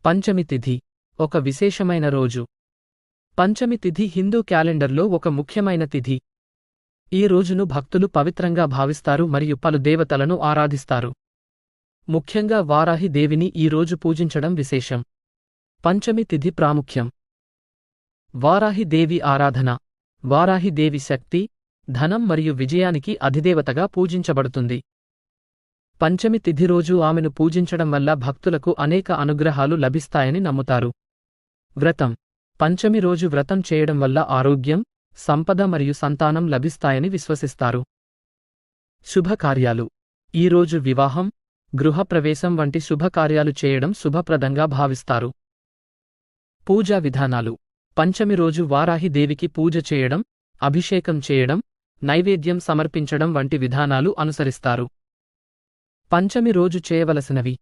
పంచమి తిథి ఒక విశేషమైన రోజు. పంచమి తిథి హిందూ క్యాలెండర్లో ఒక ముఖ్యమైన తిథి. ఈ రోజును భక్తులు పవిత్రంగా భావిస్తారు మరియు పలు దేవతలను ఆరాధిస్తారు. ముఖ్యంగా వారాహి దేవిని ఈ రోజు పూజించడం విశేషం. పంచమి తిథి ప్రాముఖ్యం. వారాహి దేవి ఆరాధన. వారాహి దేవి శక్తి, ధనం మరియు విజయానికి అధిదేవతగా పూజించబడుతుంది. పంచమి తిథి రోజు ఆమెను పూజించడం వల్ల భక్తులకు అనేక అనుగ్రహాలు లభిస్తాయని నమ్ముతారు. వ్రతం. పంచమి రోజు వ్రతం చేయడం వల్ల ఆరోగ్యం, సంపద మరియు సంతానం లభిస్తాయని విశ్వసిస్తారు. శుభకార్యాలు. ఈ రోజు వివాహం, గృహప్రవేశం వంటి శుభకార్యాలు చేయడం శుభప్రదంగా భావిస్తారు. పూజా విధానాలు. పంచమి రోజు వారాహి దేవికి పూజ చేయడం, అభిషేకం చేయడం, నైవేద్యం సమర్పించడం వంటి విధానాలు అనుసరిస్తారు. పంచమి రోజు చేయవలసినవి.